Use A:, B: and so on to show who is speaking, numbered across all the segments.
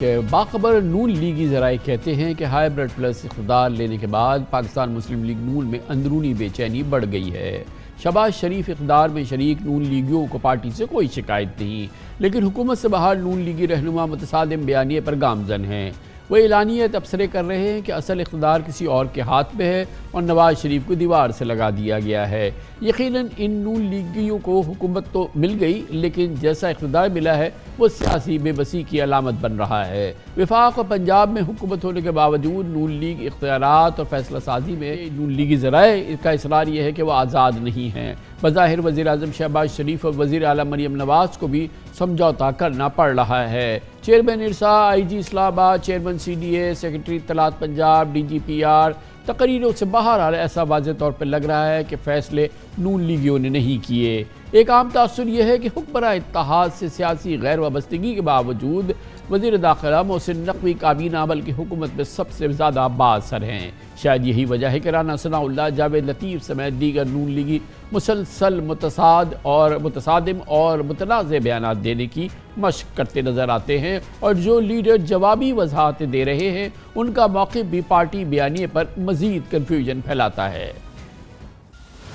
A: बाखबर नून लीगी ज़राए कहते हैं कि हाइब्रिड प्लस इक़्तिदार लेने के बाद पाकिस्तान मुस्लिम लीग नून में अंदरूनी बेचैनी बढ़ गई है। शहबाज शरीफ इक़्तिदार में शरीक नून लीगियों को पार्टी से कोई शिकायत नहीं, लेकिन हुकूमत से बाहर नून लीगी रहनुमा मुतसादिम बयानिए पर गामजन हैं। वह एलानिया तबसरे कर रहे हैं कि असल इक़्तिदार किसी और के हाथ में है और नवाज शरीफ को दीवार से लगा दिया गया है। यकीनन इन नून लीगियों को हुकूमत तो मिल गई, लेकिन जैसा इक़्तिदार मिला है वो सियासी बेबसी की अलामत बन रहा है। वफाक और पंजाब में हुकूमत होने के बावजूद नून लीग इख्तियारात और फैसला साजी में नून लीगी ज़राए इसका इसरार यह है कि वह आज़ाद नहीं हैं। बज़ाहिर वज़ीर आज़म शहबाज शरीफ और वज़ीर आला मरियम नवाज को भी समझौता करना पड़ रहा है। Chairman IRSA, IG Islamabad, chairman CDA, secretary इत्तलात पंजाब, DGPR तकरीरों से बाहर आ रहा है। ऐसा वाज़ेह तौर पर लग रहा है कि फ़ैसले नून लीगियों ने नहीं किए। एक आम तासुर यह है कि हुक्मरान इत्तेहाद से सियासी गैर वाबस्तगी के बावजूद वज़ीर दाखिला मोहसिन नकवी काबीना बल्कि हुकूमत में सबसे ज़्यादा बाअसर हैं। शायद यही वजह है कि राना सनाउल्लाह, जावेद लतीफ़ समेत दीगर नून लीगी मुसलसल मुतसादिम और मुतनाज़ बयानात देने की मशक़ करते नज़र आते हैं, और जो लीडर जवाबी वज़ाहतें दे रहे हैं उनका मौक़िफ़ भी पार्टी बयानिए पर मज़ीद कन्फ्यूजन फैलाता है।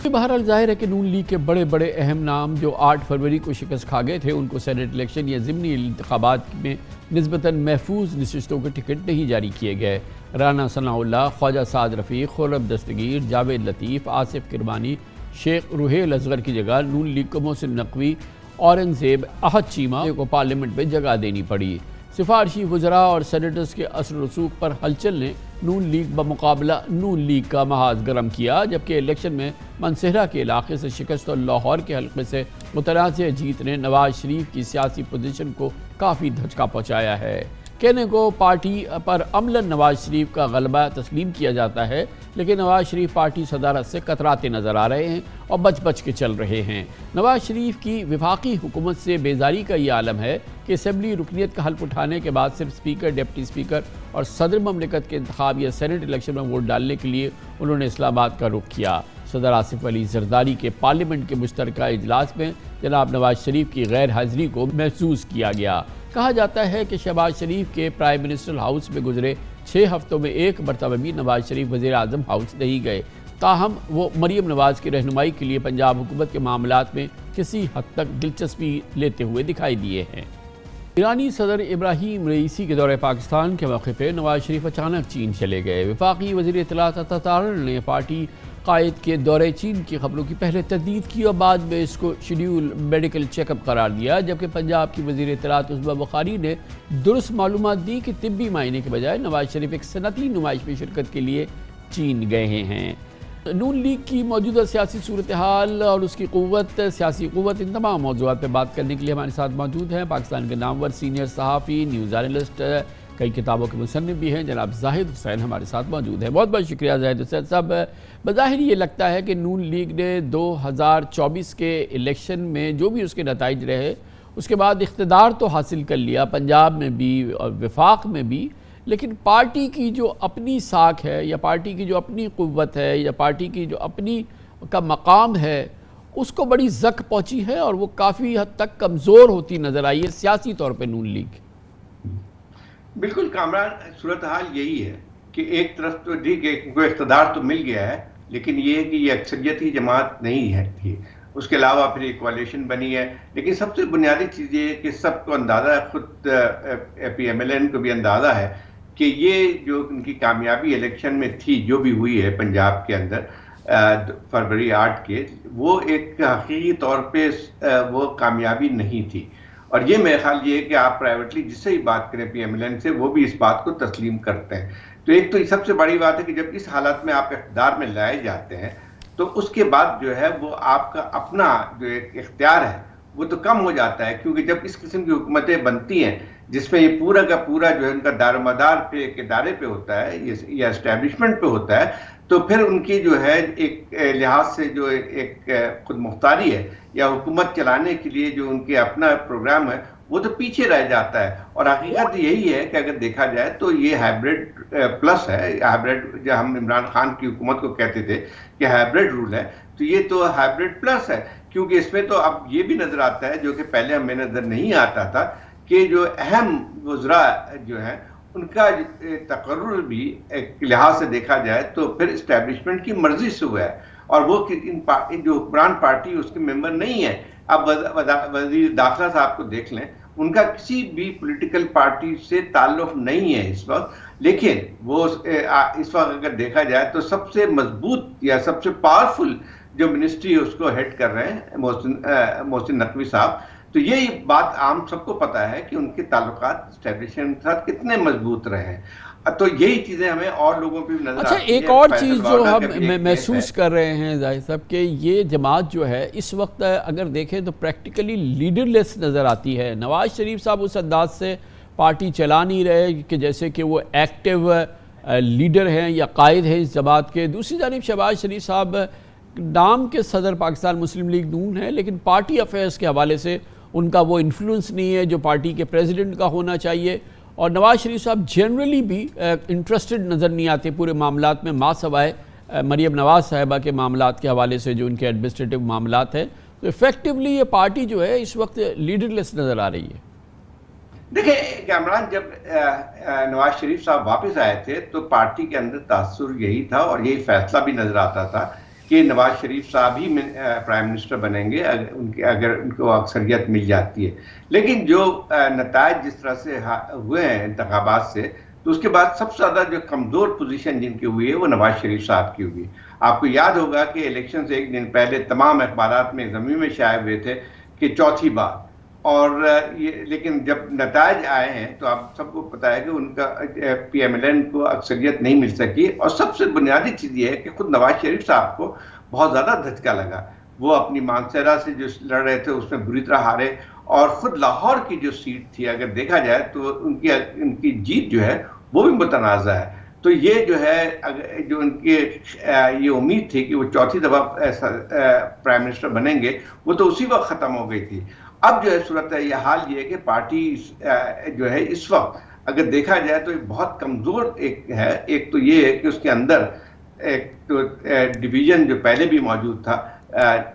A: बहरहाल ज़ाहिर है कि नून लीग के बड़े बड़े अहम नाम जो 8 फरवरी को शिकस्त खा गए थे, उनको सेनेट इलेक्शन या ज़िमनी इंतखाबात में निस्बतन महफूज नशिस्तों के टिकट नहीं जारी किए गए। राना सनाउल्लाह, ख्वाजा साद रफ़ीक, खुर्रम दस्तगीर, जावेद लतीफ़, आसिफ किरमानी, शेख रुहेल असगर की जगह नून लीग को मोहसिन नकवी, औरंगज़ेब, अहद चीमा को पार्लियामेंट में जगह देनी पड़ी। सिफारशी वज़रा और सेनेटर्स के असर रसूख पर हलचल ने नून लीग बमुकाबला नून लीग का महाज गर्म किया, जबकि इलेक्शन में मनसेहरा के इलाके से शिकस्त और लाहौर के हल्के से मुतनाज़ जीत ने नवाज शरीफ की सियासी पोजीशन को काफ़ी धचका पहुँचाया है। कहने को पार्टी पर अमलन नवाज शरीफ का गलबा तस्लीम किया जाता है, लेकिन नवाज शरीफ पार्टी सदारत से कतराते नज़र आ रहे हैं और बच बच के चल रहे हैं। नवाज शरीफ की वफाकी हुकूमत से बेजारी का ये आलम है कि असम्बली रुकनीत का हल्फ उठाने के बाद सिर्फ स्पीकर, डिप्टी स्पीकर और सदर ममलिकत के इंतखाब या सेनेट इलेक्शन में वोट डालने के लिए उन्होंने इस्लामाबाद का रुख किया। सदर आसिफ अली जरदारी के पार्लियामेंट के मुश्तरका इजलास में जनाब नवाज शरीफ की गैर हाजिरी को महसूस किया गया। कहा जाता है कि शहबाज शरीफ के प्राइम मिनिस्टर हाउस में गुजरे 6 हफ्तों में एक मरतबा भी नवाज शरीफ वज़ीर आज़म हाउस नहीं गए। ताहम वो मरियम नवाज की रहनुमाई के लिए पंजाब हुकूमत के मामलात में किसी हद तक दिलचस्पी लेते हुए दिखाई दिए हैं। ईरानी सदर इब्राहिम रईसी के दौरे पाकिस्तान के मौके पर नवाज शरीफ अचानक चीन चले गए। वफाकी वज़ीर इत्तलात अतातारर ने पार्टी कायद के दौरे चीन की खबरों की पहले तस्दीद की और बाद में इसको शेड्यूल मेडिकल चेकअप करार दिया, जबकि पंजाब की वज़ीर इत्तलात उस्मा बुखारी ने दुरुस्त मालूमात दी कि तिब्बी मायने के बजाय नवाज शरीफ एक सनती नुमाइश में शिरकत के लिए चीन गए हैं। नून लीग की मौजूदा सियासी सूरत हाल और उसकी क़ुव्वत, सियासी क़ुव्वत, इन तमाम मौज़ूआत पर बात करने के लिए हमारे साथ मौजूद हैं पाकिस्तान के नामवर सीनियर सहाफ़ी, न्यूज़ एनालिस्ट, कई किताबों के मुसन्निफ़ भी हैं, जनाब जाहिद हुसैन हमारे साथ मौजूद हैं। बहुत बहुत शुक्रिया जाहिद हुसैन साहब। बज़ाहिर ये लगता है कि नून लीग ने 2024 के इलेक्शन में जो भी उसके नताइज रहे उसके बाद इख्तिदार तो हासिल कर लिया, पंजाब में भी और वफाक में भी, लेकिन पार्टी की जो अपनी साख है या पार्टी की जो अपनी क़ुव्वत है या पार्टी की जो अपनी का मकाम है उसको बड़ी ज़क पहुँची है और वो काफ़ी हद तक कमज़ोर होती नज़र आई है सियासी तौर पर नून लीग।
B: बिल्कुल कामरान, सूरत हाल यही है कि एक तरफ तो ठीक है उनको इख्तिदार तो मिल गया है, लेकिन ये है कि ये अक्सरियती जमात नहीं है थी, उसके अलावा फिर एक कोalition बनी है। लेकिन सबसे बुनियादी चीज़ ये है कि सबको अंदाज़ा है, खुद PMLN को भी अंदाज़ा है कि ये जो उनकी कामयाबी इलेक्शन में थी, जो भी हुई है पंजाब के अंदर फरवरी 8 के, वो एक हकीकी तौर पे वो कामयाबी नहीं थी। और ये मेरा ख्याल ये है कि आप प्राइवेटली जिससे ही बात करें PMLN से, वो भी इस बात को तस्लीम करते हैं। तो एक तो सबसे बड़ी बात है कि जब इस हालत में आप इख्तिदार में लाए जाते हैं तो उसके बाद जो है वो आपका अपना जो एक इख्तियार है वो तो कम हो जाता है, क्योंकि जब इस किस्म की हुकूमतें बनती हैं जिसमें ये पूरा का पूरा जो है उनका दारोमदार पे एक इदारे पे होता है या एस्टेब्लिशमेंट पे होता है, तो फिर उनकी जो है एक लिहाज से जो एक खुद मुख्तारी है या हुकूमत चलाने के लिए जो उनके अपना प्रोग्राम है वो तो पीछे रह जाता है। और हकीकत यही है कि अगर देखा जाए तो ये हाइब्रिड प्लस है, हाइब्रिड जो हम इमरान खान की हुकूमत को कहते थे कि हाइब्रिड रूल है, तो ये तो हाइब्रिड प्लस है, क्योंकि इसमें तो अब ये भी नजर आता है जो कि पहले हमें नजर नहीं आता था के जो अहम वज़रा जो हैं उनका तकर्रुर भी एक लिहाज से देखा जाए तो फिर इस्टेब्लिशमेंट की मर्जी से हुआ है, और वो जो हुक्मरान पार्टी उसके मेंबर नहीं है। अब वज़ीर दाखिला साहब को देख लें, उनका किसी भी पॉलिटिकल पार्टी से ताल्लुक नहीं है इस वक्त, लेकिन वो इस वक्त अगर देखा जाए तो सबसे मजबूत या सबसे पावरफुल जो मिनिस्ट्री है उसको हेड कर रहे हैं मोहसिन नकवी साहब। तो ये बात आम सबको पता है कि उनके ताल्लुकात एस्टेब्लिशमेंट के साथ कितने मजबूत रहे हैं। तो यही चीजें हमें और लोगों पे भी नजर
A: अच्छा,
B: आती है।
A: एक और चीज़ जो हम महसूस कर रहे हैं जाहिर साहब कि ये जमात जो है इस वक्त अगर देखें तो प्रैक्टिकली लीडरलेस नज़र आती है। नवाज शरीफ साहब उस अंदाज से पार्टी चला नहीं रहे कि जैसे कि वो एक्टिव लीडर हैं या कायद हैं इस जमात के। दूसरी जानिब शहबाज शरीफ साहब नाम के सदर पाकिस्तान मुस्लिम लीग नून है, लेकिन पार्टी अफेयर्स के हवाले से उनका वो इन्फ्लुएंस नहीं है जो पार्टी के प्रेसिडेंट का होना चाहिए। और नवाज शरीफ साहब जनरली भी इंटरेस्टेड नज़र नहीं आते पूरे मामलात में, माँ सवाए मरीम नवाज साहिबा के मामलात के हवाले से जो उनके एडमिनिस्ट्रेटिव मामलात हैं। तो इफेक्टिवली ये पार्टी जो है इस वक्त लीडरलेस नज़र आ रही है।
B: देखिए कामरान, जब नवाज शरीफ साहब वापस आए थे तो पार्टी के अंदर तासुर यही था और यही फैसला भी नजर आता था कि नवाज शरीफ साहब ही प्राइम मिनिस्टर बनेंगे अगर उनको अक्सरियत मिल जाती है। लेकिन जो नतायज जिस तरह से हुए हैं इंतखाबात से, तो उसके बाद सबसे ज़्यादा जो कमज़ोर पोजीशन जिनकी हुई है वो नवाज शरीफ साहब की हुई। आपको याद होगा कि इलेक्शन से एक दिन पहले तमाम अखबारात में ज़मीन में शाये हुए थे कि चौथी बार, और ये लेकिन जब नतायज आए हैं तो आप सबको पता है कि उनका PMLN को अक्सरियत नहीं मिल सकी। और सबसे बुनियादी चीज़ ये है कि खुद नवाज शरीफ साहब को बहुत ज़्यादा धचका लगा। वो अपनी मानसरा से जो लड़ रहे थे उसमें बुरी तरह हारे, और खुद लाहौर की जो सीट थी अगर देखा जाए तो उनकी जीत जो है वो भी मुतनाज़ा है। तो ये जो है जो उनके ये उम्मीद थी कि वो चौथी दफ़ा प्राइम मिनिस्टर बनेंगे, वो तो उसी वक्त ख़त्म हो गई थी। अब जो है सूरत ये हाल ये है कि पार्टी जो है इस वक्त अगर देखा जाए तो बहुत कमज़ोर एक तो ये है कि उसके अंदर एक तो डिवीज़न जो पहले भी मौजूद था,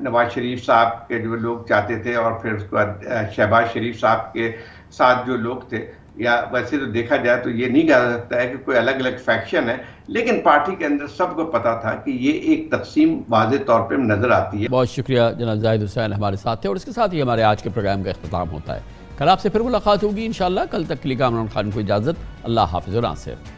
B: नवाज शरीफ साहब के जो लोग चाहते थे और फिर उसके बाद शहबाज शरीफ साहब के साथ जो लोग थे, या वैसे तो देखा जाए तो ये नहीं कहा जा सकता है कि कोई अलग अलग फैक्शन है, लेकिन पार्टी के अंदर सबको पता था कि ये एक तकसीम वाज़े तौर पे नज़र आती है।
A: बहुत शुक्रिया जनाब जाहिद हुसैन हमारे साथ थे, और इसके साथ ही हमारे आज के प्रोग्राम का इख्तिताम होता है। कल आपसे फिर मुलाकात होगी इंशाअल्लाह। कल तक के लिए कामरान खान को इजाज़त। अल्लाह हाफ़िज़ और नासिर।